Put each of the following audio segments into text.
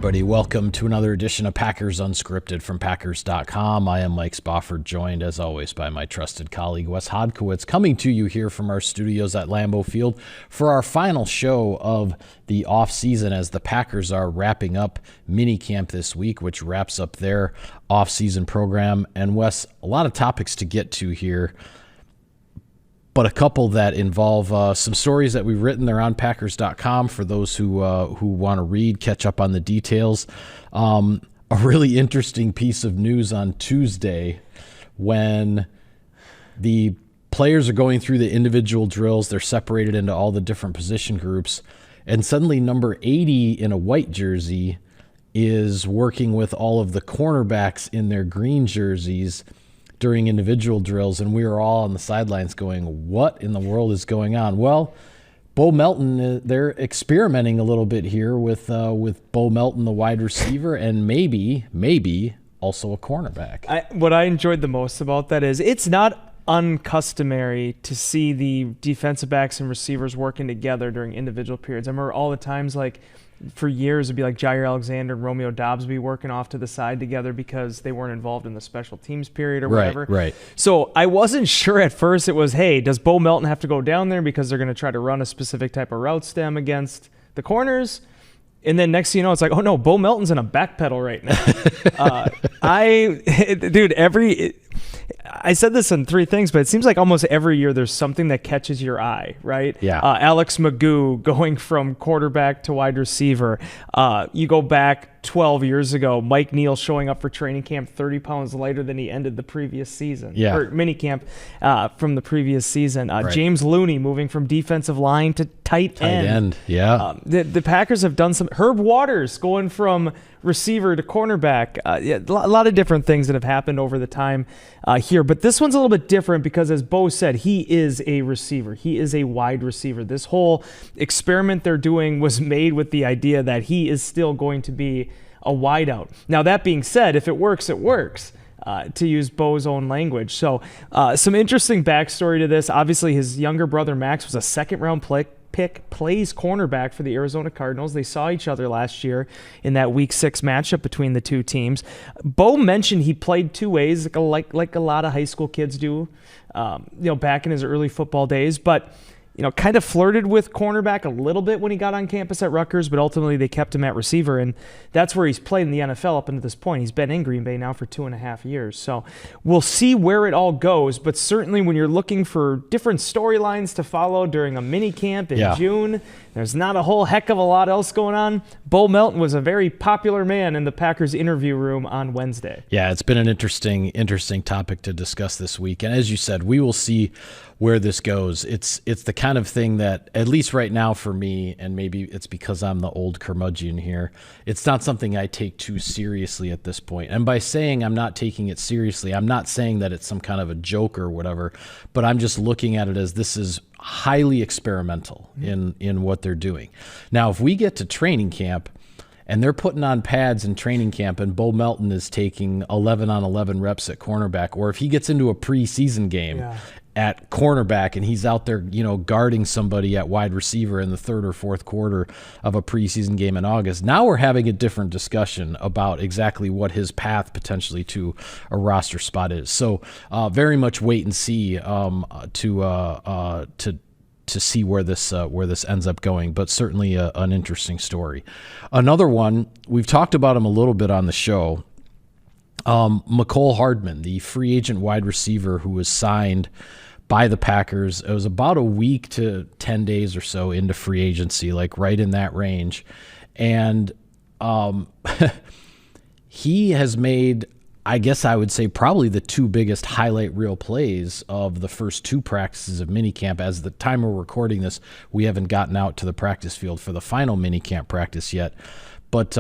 everybody. Welcome to another edition of Packers Unscripted from Packers.com. I am Mike Spofford, joined as always by my trusted colleague Wes Hodkiewicz, coming to you here from our studios at Lambeau Field for our final show of the offseason as the Packers are wrapping up minicamp this week, which wraps up their offseason program. And Wes, a lot of topics to get to here, but a couple that involve some stories that we've written. They're on Packers.com for those who want to read, catch up on the details. A really interesting piece of news on Tuesday when the players are going through the individual drills. They're separated into all the different position groups, and suddenly number 80 in a white jersey is working with all of the cornerbacks in their green jerseys during individual drills, and we were all on the sidelines going, what in the world is going on? Well, Bo Melton, they're experimenting a little bit here with Bo Melton, the wide receiver, and maybe also a cornerback. What I enjoyed the most about that is it's not uncustomary to see the defensive backs and receivers working together during individual periods. I remember all the times, like, for years, it'd be like Jair Alexander and Romeo Doubs be working off to the side together because they weren't involved in the special teams period or whatever. Right. So I wasn't sure at first. It was, hey, does Bo Melton have to go down there because they're going to try to run a specific type of route stem against the corners? And then next thing you know, it's like, oh no, Bo Melton's in a back pedal right now. I said this in three things, but it seems like almost every year there's something that catches your eye, right? Yeah. Alex Magoo going from quarterback to wide receiver. You go back 12 years ago, Mike Neal showing up for training camp 30 pounds lighter than he ended the previous season. Yeah. Or minicamp from the previous season. Right. James Looney moving from defensive line to tight end. Yeah. The Packers have done some. Herb Waters going from receiver to cornerback. A lot of different things that have happened over the time here. But this one's a little bit different because, as Bo said, he is a receiver. He is a wide receiver. This whole experiment they're doing was made with the idea that he is still going to be a wideout. Now, that being said, if it works, it works. To use Bo's own language. So some interesting backstory to this. Obviously, his younger brother Max was a second-round pick, plays cornerback for the Arizona Cardinals. They saw each other last year in that Week 6 matchup between the two teams. Bo mentioned he played two ways, like a lot of high school kids do, back in his early football days. But kind of flirted with cornerback a little bit when he got on campus at Rutgers, but ultimately they kept him at receiver, and that's where he's played in the NFL up until this point. He's been in Green Bay now for 2.5 years. So we'll see where it all goes, but certainly when you're looking for different storylines to follow during a mini camp in June, there's not a whole heck of a lot else going on. Bo Melton was a very popular man in the Packers interview room on Wednesday. Yeah, it's been an interesting topic to discuss this week. And as you said, we will see where this goes. It's the kind of thing that, at least right now for me, and maybe it's because I'm the old curmudgeon here, it's not something I take too seriously at this point. And by saying I'm not taking it seriously, I'm not saying that it's some kind of a joke or whatever, but I'm just looking at it as this is highly experimental in what they're doing. Now, if we get to training camp and they're putting on pads in training camp and Bo Melton is taking 11 on 11 reps at cornerback, or if he gets into a preseason game at cornerback and he's out there, guarding somebody at wide receiver in the third or fourth quarter of a preseason game in August, now we're having a different discussion about exactly what his path potentially to a roster spot is. So very much wait and see to see where this ends up going, but certainly an interesting story. Another one, we've talked about him a little bit on the show, Mecole Hardman, the free agent wide receiver who was signed by the Packers. It was about a week to 10 days or so into free agency, like right in that range. And he has made, I guess I would say, probably the two biggest highlight reel plays of the first two practices of minicamp. As the time we're recording this, we haven't gotten out to the practice field for the final minicamp practice yet. But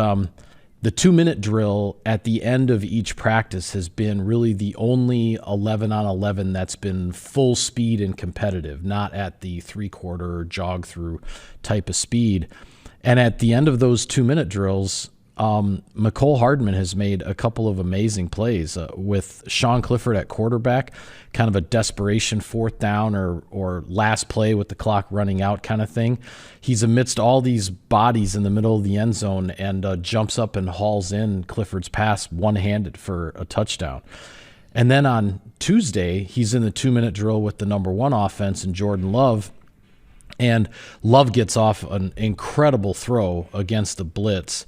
the 2-minute drill at the end of each practice has been really the only 11 on 11 that's been full speed and competitive, not at the 3/4 jog through type of speed. And at the end of those 2-minute drills, Mecole Hardman has made a couple of amazing plays with Sean Clifford at quarterback, kind of a desperation fourth down or last play with the clock running out kind of thing. He's amidst all these bodies in the middle of the end zone and jumps up and hauls in Clifford's pass one-handed for a touchdown. And then on Tuesday, he's in the 2-minute drill with the number one offense and Jordan Love. And Love gets off an incredible throw against the blitz.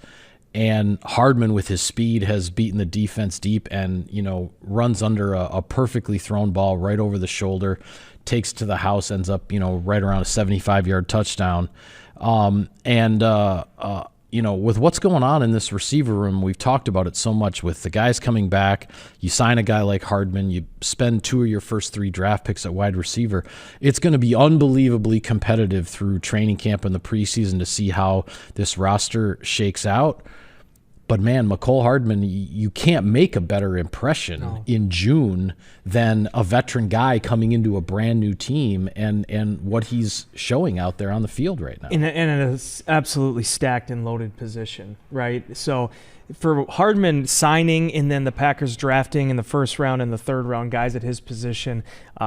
And Hardman, with his speed, has beaten the defense deep and, runs under a perfectly thrown ball right over the shoulder, takes to the house, ends up, right around a 75-yard touchdown. With what's going on in this receiver room, we've talked about it so much with the guys coming back. You sign a guy like Hardman, you spend 2 of your first 3 draft picks at wide receiver. It's going to be unbelievably competitive through training camp and the preseason to see how this roster shakes out. But man, Mecole Hardman, you can't make a better impression in June than a veteran guy coming into a brand new team and what he's showing out there on the field right now. In an absolutely stacked and loaded position, right? So for Hardman signing and then the Packers drafting in the first round and the third round guys at his position,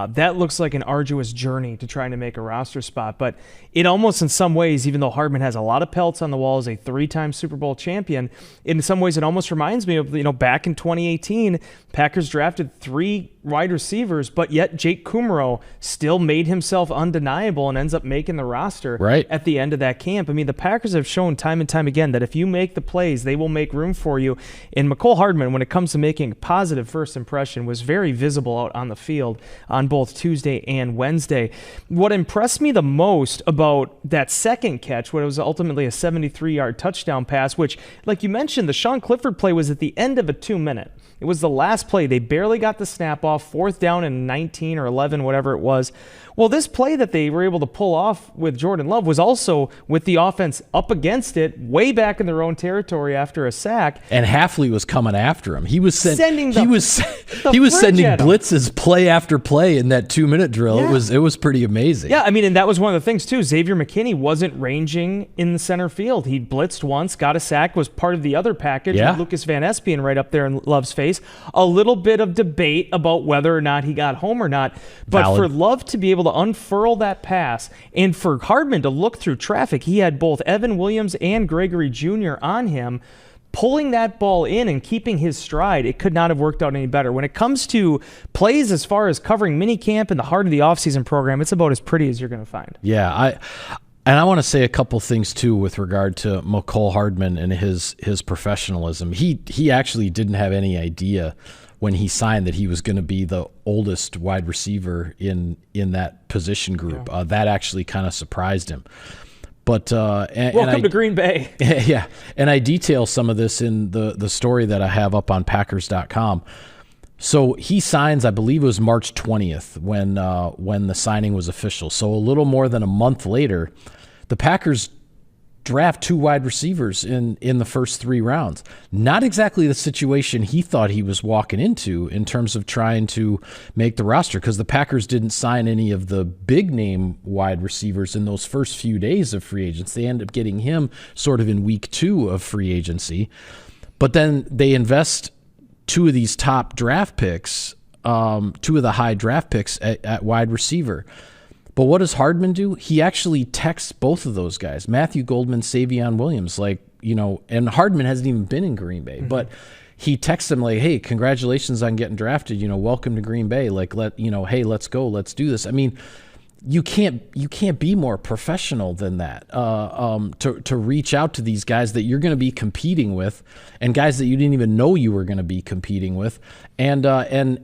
that looks like an arduous journey to trying to make a roster spot. But it almost in some ways, even though Hardman has a lot of pelts on the wall as a 3-time Super Bowl champion, in some ways it almost reminds me of, back in 2018, Packers drafted 3 wide receivers, but yet Jake Kummerow still made himself undeniable and ends up making the roster at the end of that camp. I mean, the Packers have shown time and time again that if you make the plays, they will make room for you. And Mecole Hardman, when it comes to making a positive first impression, was very visible out on the field on both Tuesday and Wednesday. What impressed me the most about that second catch, what was ultimately a 73-yard touchdown pass, which, like you mentioned, the Sean Clifford play was at the end of a 2-minute. It was the last play. They barely got the snap off, 4th down and 19 or 11, whatever it was. Well, this play that they were able to pull off with Jordan Love was also with the offense up against it, way back in their own territory after a sack. And Hafley was coming after him. He was sending blitzes play after play in that 2-minute drill. Yeah. It was pretty amazing. Yeah, I mean, and that was one of the things too. Xavier McKinney wasn't ranging in the center field. He blitzed once, got a sack, was part of the other package with Lucas Van Espien right up there in Love's face. A little bit of debate about whether or not he got home or not. But Valid. for Love to be able to unfurl that pass and for Hardman to look through traffic, he had both Evan Williams and Gregory Jr. on him. Pulling that ball in and keeping his stride, it could not have worked out any better. When it comes to plays as far as covering minicamp in the heart of the offseason program, it's about as pretty as you're going to find. Yeah, I want to say a couple things, too, with regard to Mecole Hardman and his professionalism. He actually didn't have any idea when he signed that he was going to be the oldest wide receiver in that position group. Yeah. That actually kind of surprised him. But welcome to Green Bay. Yeah, and I detail some of this in the story that I have up on Packers.com. So he signs, I believe it was March 20th when the signing was official. So a little more than a month later, the Packers draft 2 wide receivers in the first 3 rounds. Not exactly the situation he thought he was walking into in terms of trying to make the roster, because the Packers didn't sign any of the big name wide receivers in those first few days of free agency. They ended up getting him sort of in week 2 of free agency. But then they invest 2 of these top draft picks, 2 of the high draft picks at wide receiver. But what does Hardman do? He actually texts both of those guys, Matthew Goldman, Savion Williams, and Hardman hasn't even been in Green Bay, but he texts them like, "Hey, congratulations on getting drafted. Welcome to Green Bay. Hey, let's go, let's do this." I mean, you can't be more professional than that. To reach out to these guys that you're going to be competing with, and guys that you didn't even know you were going to be competing with, and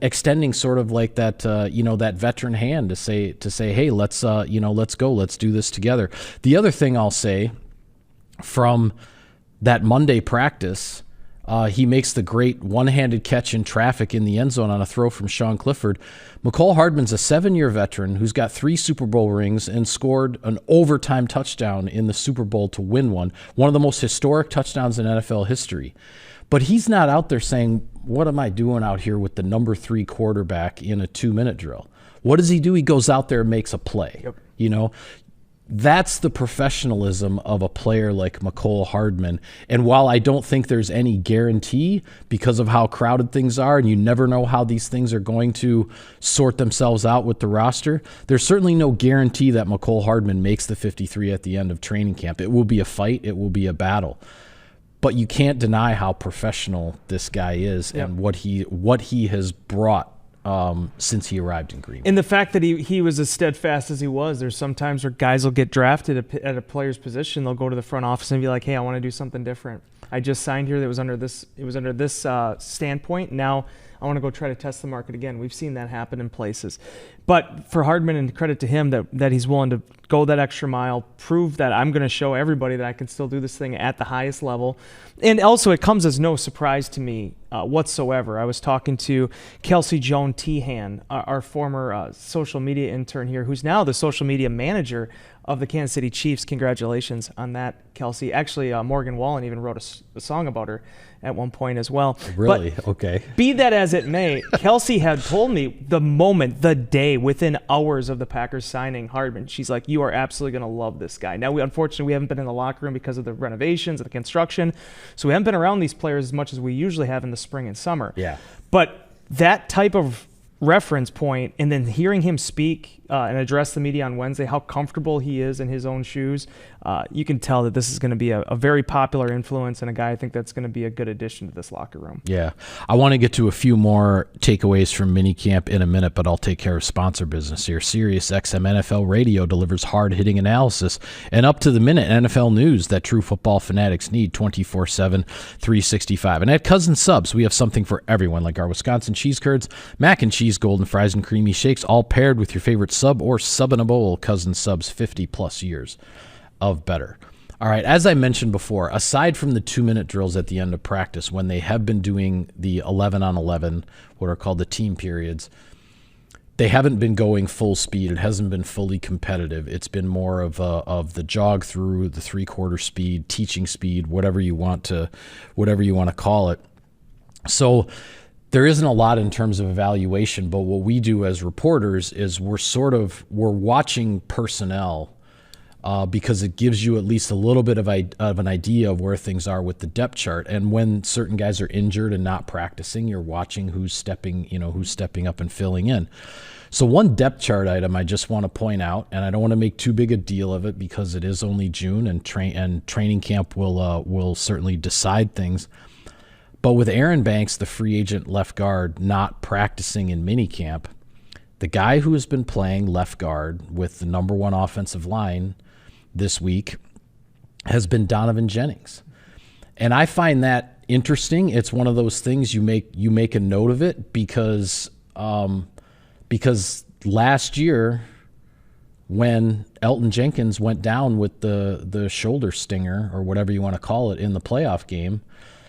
extending sort of like that that veteran hand to say, hey, let's go, let's do this together. The other thing I'll say from that Monday practice. He makes the great one-handed catch in traffic in the end zone on a throw from Sean Clifford. Mecole Hardman's a 7-year veteran who's got 3 Super Bowl rings and scored an overtime touchdown in the Super Bowl to win one of the most historic touchdowns in NFL history. But he's not out there saying, what am I doing out here with the number 3 quarterback in a 2-minute drill? What does he do? He goes out there and makes a play. Yep. That's the professionalism of a player like Mecole Hardman. And while I don't think there's any guarantee because of how crowded things are, and you never know how these things are going to sort themselves out with the roster, there's certainly no guarantee that Mecole Hardman makes the 53 at the end of training camp. It will be a fight. It will be a battle. But you can't deny how professional this guy is and what he has brought since he arrived in Green Bay. And the fact that he was as steadfast as he was, there's sometimes where guys will get drafted at a player's position, they'll go to the front office and be like, hey, I want to do something different. I just signed here that was under this standpoint. Now I want to go try to test the market again. We've seen that happen in places. But for Hardman, and credit to him that he's willing to go that extra mile, prove that I'm going to show everybody that I can still do this thing at the highest level. And also, it comes as no surprise to me whatsoever. I was talking to Kelsey Joan Tehan, our former social media intern here, who's now the social media manager of the Kansas City Chiefs. Congratulations on that, Kelsey. Actually, Morgan Wallen even wrote a song about her at one point as well. Really? But okay. Be that as it may, Kelsey had told me the moment, the day, within hours of the Packers signing Hardman, she's like, you are absolutely going to love this guy. Now, unfortunately, we haven't been in the locker room because of the renovations and the construction, so we haven't been around these players as much as we usually have in the spring and summer. Yeah. But that type of reference point, and then hearing him speak and address the media on Wednesday, how comfortable he is in his own shoes, you can tell that this is going to be a very popular influence and a guy I think that's going to be a good addition to this locker room. Yeah. I want to get to a few more takeaways from minicamp in a minute, but I'll take care of sponsor business here. SiriusXM NFL Radio delivers hard-hitting analysis and up-to-the-minute NFL news that true football fanatics need 24/7, 365. And at Cousin Subs, we have something for everyone, like our Wisconsin cheese curds, mac and cheese, golden fries, and creamy shakes, all paired with your favorite sub or sub in a bowl. Cousin Subs, 50-plus years of better. All right, as I mentioned before, aside from the 2-minute drills at the end of practice, when they have been doing the 11-on-11, what are called the team periods, they haven't been going full speed. It hasn't been fully competitive. It's been more of the jog through, the three-quarter speed, teaching speed, whatever you want to call it. So there isn't a lot in terms of evaluation, but what we do as reporters is we're watching personnel because it gives you at least a little bit of an idea of where things are with the depth chart. And when certain guys are injured and not practicing, you're watching who's stepping up and filling in. So one depth chart item I just want to point out, and I don't want to make too big a deal of it because it is only June and training camp will certainly decide things. But with Aaron Banks, the free agent left guard, not practicing in minicamp, the guy who has been playing left guard with the number one offensive line this week has been Donovan Jennings. And I find that interesting. It's one of those things you make a note of it because last year when Elton Jenkins went down with the shoulder stinger or whatever you want to call it in the playoff game,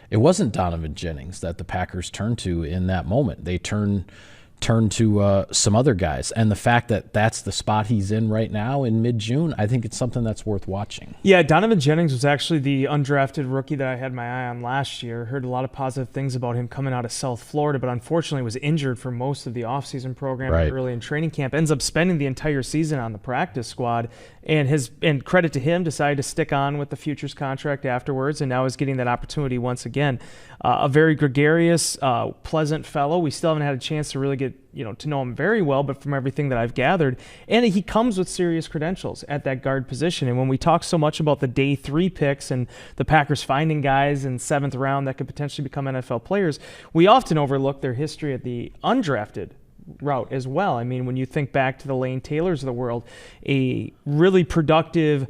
it wasn't Donovan Jennings that the Packers turned to in that moment. They turned to some other guys. And the fact that that's the spot he's in right now in mid-June, I think it's something that's worth watching. Yeah, Donovan Jennings was actually the undrafted rookie that I had my eye on last year. Heard a lot of positive things about him coming out of South Florida, but unfortunately was injured for most of the offseason program early in training camp. Ends up spending the entire season on the practice squad, and credit to him, decided to stick on with the futures contract afterwards, and now is getting that opportunity once again. A very gregarious, pleasant fellow. We still haven't had a chance to really get to know him very well, but from everything that I've gathered, and he comes with serious credentials at that guard position. And when we talk so much about the day 3 picks and the Packers finding guys in 7th round that could potentially become NFL players, we often overlook their history at the undrafted route as well. I mean, when you think back to the Lane Taylors of the world, a really productive,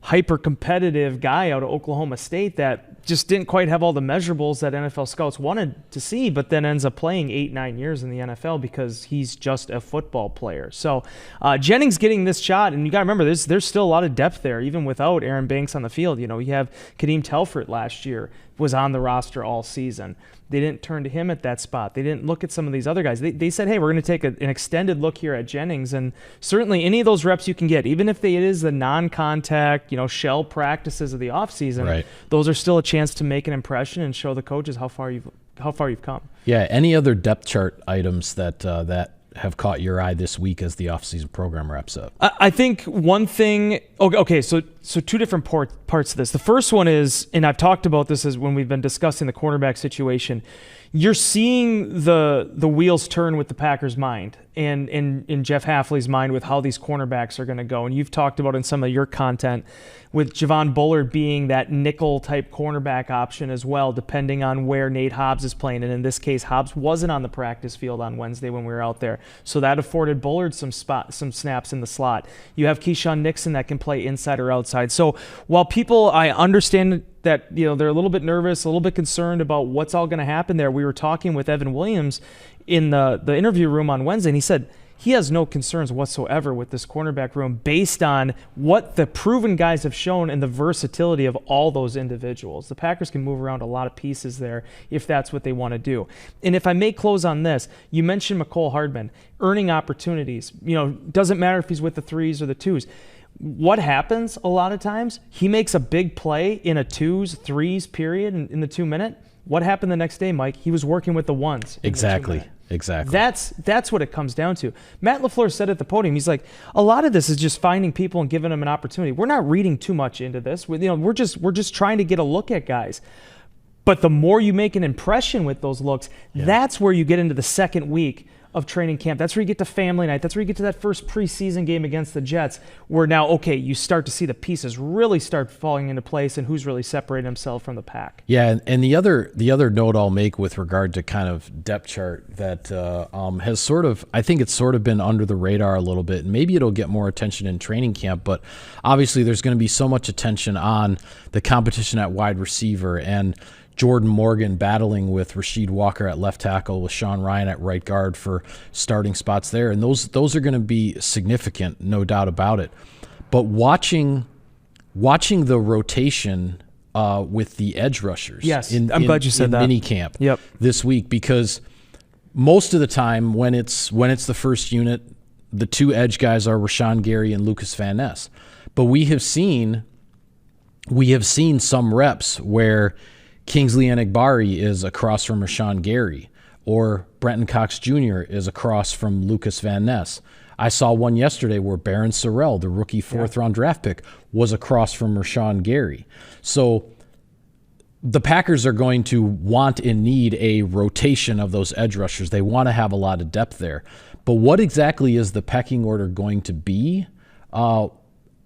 hyper-competitive guy out of Oklahoma State that just didn't quite have all the measurables that NFL scouts wanted to see, but then ends up playing 8-9 years in the NFL because he's just a football player. So Jennings getting this shot, and you got to remember, there's still a lot of depth there, even without Aaron Banks on the field. You have Kadeem Telfort last year was on the roster all season. They didn't turn to him at that spot. They didn't look at some of these other guys. They said, hey, we're going to take an extended look here at Jennings, and certainly any of those reps you can get, even if it is the non-contact, shell practices of the offseason, those are still a chance to make an impression and show the coaches how far you've come. Yeah, any other depth chart items that have caught your eye this week as the offseason program wraps up? I think one thing. Okay, so two different parts of this. The first one is, and I've talked about this as when we've been discussing the cornerback situation. You're seeing the wheels turn with the Packers' mind and in Jeff Hafley's mind with how these cornerbacks are going to go. And you've talked about in some of your content with Javon Bullard being that nickel-type cornerback option as well, depending on where Nate Hobbs is playing. And in this case, Hobbs wasn't on the practice field on Wednesday when we were out there. So that afforded Bullard some snaps in the slot. You have Keyshawn Nixon that can play inside or outside. So while I understand that they're a little bit nervous, a little bit concerned about what's all going to happen there. We were talking with Evan Williams in the interview room on Wednesday, and he said he has no concerns whatsoever with this cornerback room based on what the proven guys have shown and the versatility of all those individuals. The Packers can move around a lot of pieces there if that's what they want to do. And if I may close on this, you mentioned Mecole Hardman, earning opportunities. Doesn't matter if he's with the 3s or the 2s. What happens a lot of times, he makes a big play in a 2s, 3s period in the 2 minute. What happened the next day, Mike? He was working with the 1s. Exactly. That's what it comes down to. Matt LaFleur said at the podium, he's like, a lot of this is just finding people and giving them an opportunity. We're not reading too much into this. We're just trying to get a look at guys. But the more you make an impression with those looks, that's where you get into the second week of training camp. That's where you get to family night. That's where you get to that first preseason game against the Jets, where now, okay, you start to see the pieces really start falling into place and who's really separating himself from the pack. Yeah, and the other note I'll make with regard to kind of depth chart that has I think it's sort of been under the radar a little bit, and maybe it'll get more attention in training camp, but obviously there's going to be so much attention on the competition at wide receiver and Jordan Morgan battling with Rasheed Walker at left tackle, with Sean Ryan at right guard for starting spots there. And those are going to be significant, no doubt about it. But watching the rotation with the edge rushers I'm glad you said that. Minicamp this week, because most of the time when it's the first unit, the 2 edge guys are Rashawn Gary and Lucas Van Ness. But we have seen some reps where Kingsley Enagbari is across from Rashawn Gary, or Brenton Cox Jr. is across from Lucas Van Ness. I saw one yesterday where Barron Sorrell, the rookie 4th-round draft pick, was across from Rashawn Gary. So the Packers are going to want and need a rotation of those edge rushers. They want to have a lot of depth there. But what exactly is the pecking order going to be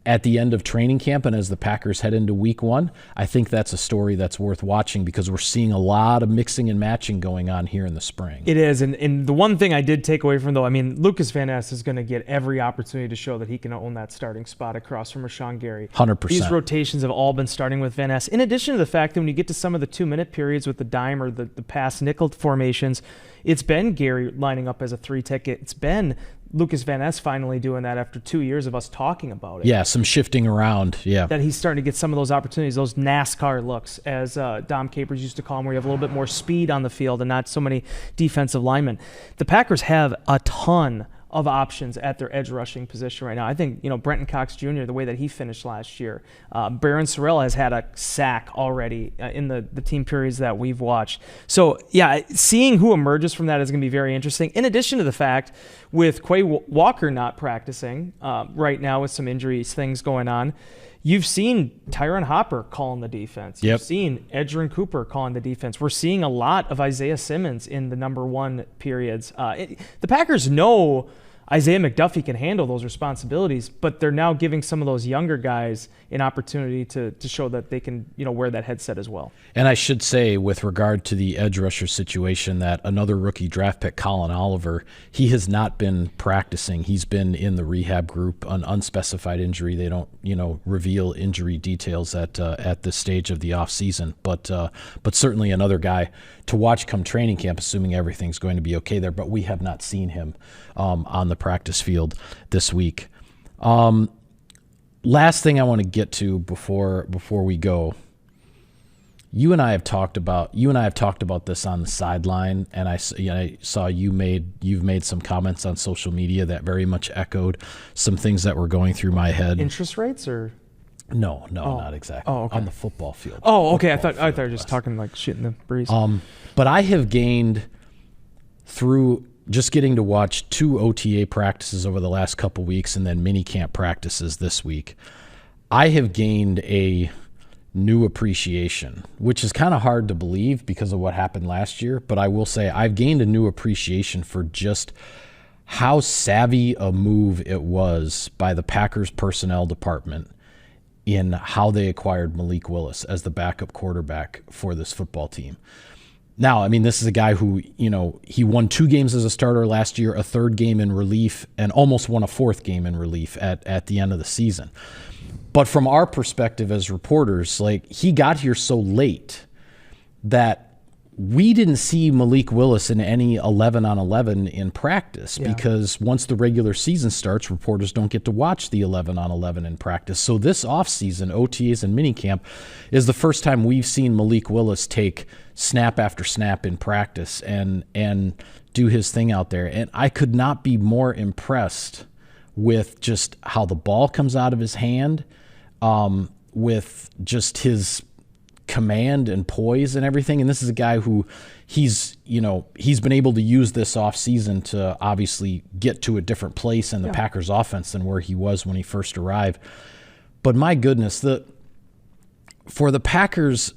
at the end of training camp and as the Packers head into week 1? I think that's a story that's worth watching, because we're seeing a lot of mixing and matching going on here in the spring. It is, and the one thing I did take away from, though, Lucas Van Ness is going to get every opportunity to show that he can own that starting spot across from Rashawn Gary. 100%. These rotations have all been starting with Van Ness, in addition to the fact that when you get to some of the 2-minute periods with the dime or the pass nickel formations, it's been Gary lining up as a 3 ticket. It's been Lucas Van Ness finally doing that after 2 years of us talking about it. Yeah, some shifting around. Yeah, that he's starting to get some of those opportunities, those NASCAR looks, as Dom Capers used to call them, where you have a little bit more speed on the field and not so many defensive linemen. The Packers have a ton of options at their edge rushing position right now. I think, Brenton Cox Jr., the way that he finished last year, Barron Sorrell has had a sack already in the team periods that we've watched. So, yeah, seeing who emerges from that is going to be very interesting. In addition to the fact, with Quay Walker not practicing right now with some injuries, things going on, you've seen Tyron Hopper calling the defense. You've seen Edgerrin Cooper calling the defense. We're seeing a lot of Isaiah Simmons in the number 1 periods. The Packers know Isaiah McDuffie can handle those responsibilities, but they're now giving some of those younger guys an opportunity to show that they can, wear that headset as well. And I should say, with regard to the edge rusher situation, that another rookie draft pick, Colin Oliver, he has not been practicing. He's been in the rehab group, an unspecified injury. They don't, reveal injury details at this stage of the offseason. But certainly another guy to watch come training camp, assuming everything's going to be okay there. But we have not seen him on the practice field this week. Last thing I want to get to before we go. You and I have talked about this on the sideline, and I saw you've made some comments on social media that very much echoed some things that were going through my head. Interest rates, or no, not exactly. Oh, okay. On the football field. Oh, okay. I thought you were just talking like shit in the breeze. But I have gained through just getting to watch 2 OTA practices over the last couple weeks and then minicamp practices this week, I have gained a new appreciation, which is kind of hard to believe because of what happened last year. But I will say I've gained a new appreciation for just how savvy a move it was by the Packers personnel department in how they acquired Malik Willis as the backup quarterback for this football team. Now, I mean, this is a guy who, he won 2 games as a starter last year, a 3rd game in relief, and almost won a 4th game in relief at the end of the season. But from our perspective as reporters, like, he got here so late that we didn't see Malik Willis in any 11-on-11 in practice because once the regular season starts, reporters don't get to watch the 11-on-11 in practice. So this offseason, OTAs and minicamp, is the first time we've seen Malik Willis take snap after snap in practice and do his thing out there. And I could not be more impressed with just how the ball comes out of his hand, with just his command and poise and everything. And this is a guy who he's been able to use this offseason to obviously get to a different place in the Packers offense than where he was when he first arrived. But my goodness, for the Packers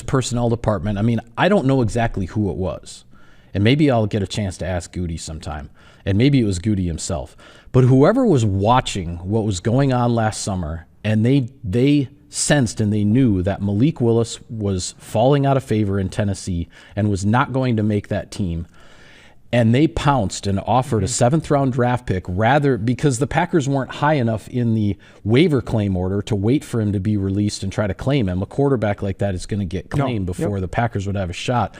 personnel department, I mean, I don't know exactly who it was. And maybe I'll get a chance to ask Goody sometime. And maybe it was Goody himself. But whoever was watching what was going on last summer, and they sensed and they knew that Malik Willis was falling out of favor in Tennessee and was not going to make that team. And they pounced and offered a 7th-round draft pick because the Packers weren't high enough in the waiver claim order to wait for him to be released and try to claim him. A quarterback like that is going to get claimed before the Packers would have a shot.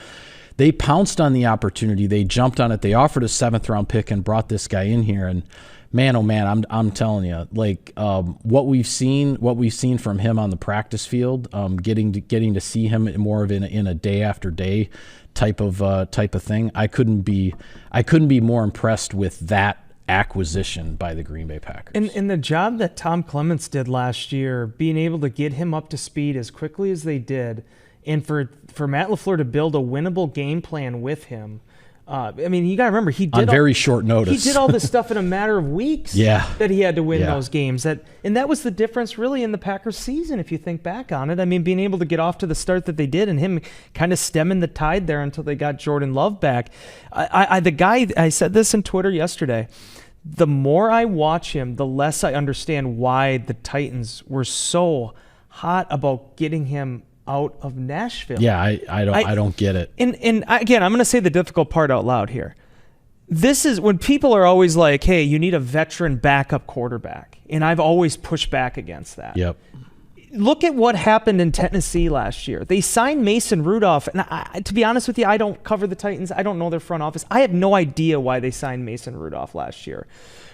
They pounced on the opportunity. They jumped on it. They offered a 7th-round pick and brought this guy in here. And man, oh man, I'm telling you, like, what we've seen from him on the practice field, getting to see him more of in a day after day type of thing. I couldn't be more impressed with that acquisition by the Green Bay Packers. And the job that Tom Clements did last year, being able to get him up to speed as quickly as they did, and for Matt LaFleur to build a winnable game plan with him. I mean, you got to remember, he did on very short notice. He did all this stuff in a matter of weeks. That he had to win those games. And that was the difference, really, in the Packers' season. If you think back on it, I mean, being able to get off to the start that they did, and him kind of stemming the tide there until they got Jordan Love back. I said this in Twitter yesterday. The more I watch him, the less I understand why the Titans were so hot about getting him out of Nashville. Yeah, I don't get it. And again, I'm going to say the difficult part out loud here. This is when people are always like, hey, you need a veteran backup quarterback. And I've always pushed back against that. Yep. Look at what happened in Tennessee last year. They signed Mason Rudolph. And to be honest with you, I don't cover the Titans. I don't know their front office. I have no idea why they signed Mason Rudolph last year.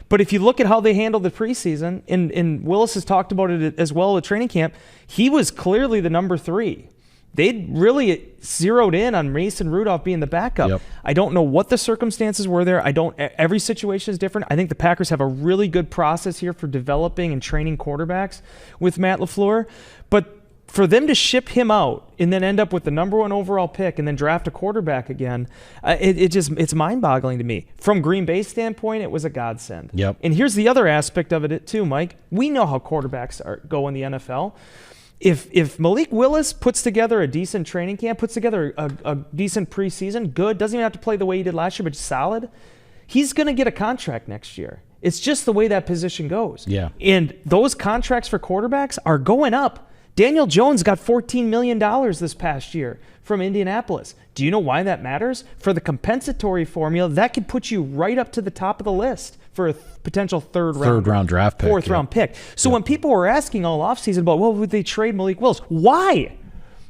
But if you look at how they handled the preseason, and Willis has talked about it as well at training camp, he was clearly the number 3. They'd really zeroed in on Mason Rudolph being the backup. Yep. I don't know what the circumstances were there. Every situation is different. I think the Packers have a really good process here for developing and training quarterbacks with Matt LaFleur. But for them to ship him out and then end up with the number 1 overall pick and then draft a quarterback again, it's mind-boggling to me. From Green Bay's standpoint, it was a godsend. Yep. And here's the other aspect of it too, Mike. We know how quarterbacks go in the NFL. If Malik Willis puts together a decent training camp, puts together a decent preseason, good, doesn't even have to play the way he did last year, but solid, he's going to get a contract next year. It's just the way that position goes. Yeah. And those contracts for quarterbacks are going up. Daniel Jones got $14 million this past year from Indianapolis. Do you know why that matters? For the compensatory formula, that could put you right up to the top of the list for a potential third round draft pick, 4th round pick. So when people were asking all offseason about, well, would they trade Malik Willis? Why?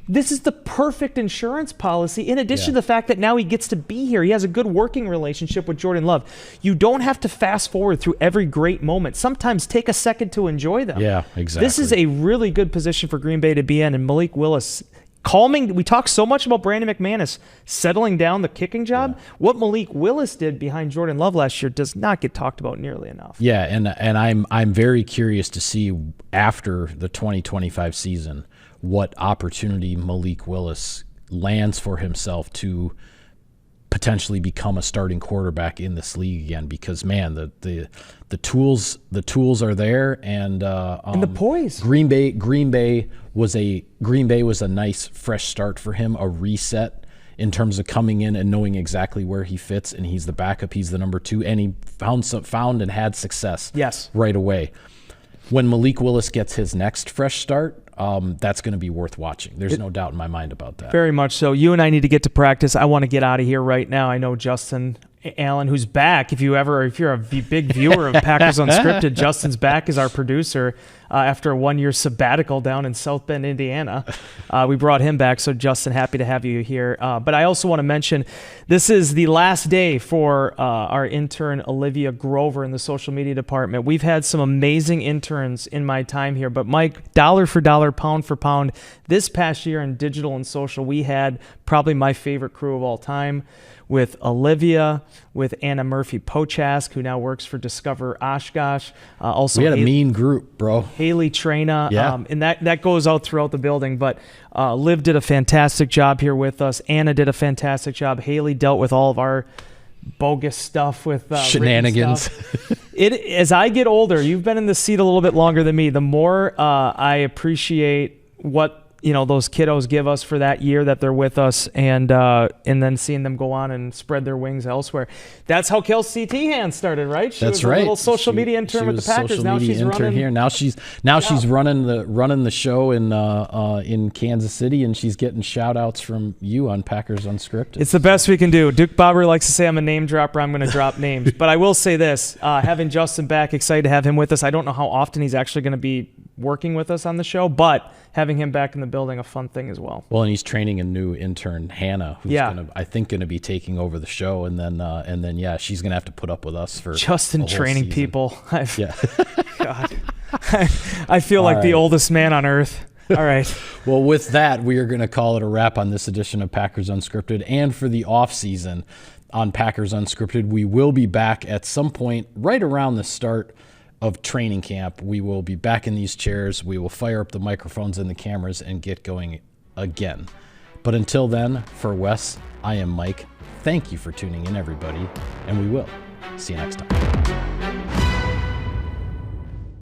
This is the perfect insurance policy, in addition to the fact that now he gets to be here. He has a good working relationship with Jordan Love. You don't have to fast forward through every great moment. Sometimes take a second to enjoy them. Yeah, exactly. This is a really good position for Green Bay to be in, and Malik Willis calming. We talk so much about Brandon McManus settling down the kicking job. Yeah. What Malik Willis did behind Jordan Love last year does not get talked about nearly enough. Yeah, and I'm very curious to see after the 2025 season what opportunity Malik Willis lands for himself to potentially become a starting quarterback in this league again, because man, the tools are there, and the poise. Green Bay was a nice fresh start for him, a reset in terms of coming in and knowing exactly where he fits, and he's the backup, he's the number 2, and he found and had success right away. When Malik Willis gets his next fresh start, that's going to be worth watching. There's no doubt in my mind about that. Very much so. You and I need to get to practice. I want to get out of here right now. I know Justin Allen, who's back. If you're a big viewer of Packers Unscripted, Justin's back as our producer after a 1-year sabbatical down in South Bend, Indiana. We brought him back, so Justin, happy to have you here. But I also want to mention this is the last day for our intern Olivia Grover in the social media department. We've had some amazing interns in my time here, but Mike, dollar for dollar, pound for pound, this past year in digital and social, we had probably my favorite crew of all time, with Olivia, with Anna Murphy-Pochask, who now works for Discover Oshkosh. Also, we had a mean group, bro. Haley Trena, yeah. And that goes out throughout the building. But Liv did a fantastic job here with us. Anna did a fantastic job. Haley dealt with all of our bogus stuff with shenanigans. As I get older, you've been in the seat a little bit longer than me, the more I appreciate what those kiddos give us for that year that they're with us, and then seeing them go on and spread their wings elsewhere. That's how Kelsey Tehan started, right? She was right. A little social media intern with the Packers. Now she's running here. Now she's running the show in Kansas City, and she's getting shout outs from you on Packers Unscripted. It's the best we can do. Duke Bobber likes to say I'm a name dropper. I'm going to drop names, but I will say this: having Justin back, excited to have him with us. I don't know how often he's actually going to be working with us on the show, but having him back in the building, a fun thing as well. Well, and he's training a new intern, Hannah, who's I think going to be taking over the show, and then she's going to have to put up with us for Justin training season. People. God, I feel like the oldest man on earth. All right. Well, with that, we are going to call it a wrap on this edition of Packers Unscripted, and for the off season on Packers Unscripted, we will be back at some point right around the start of training camp. We will be back in these chairs. We will fire up the microphones and the cameras and get going again. But until then, for Wes, I am Mike. Thank you for tuning in, everybody, and we will see you next time.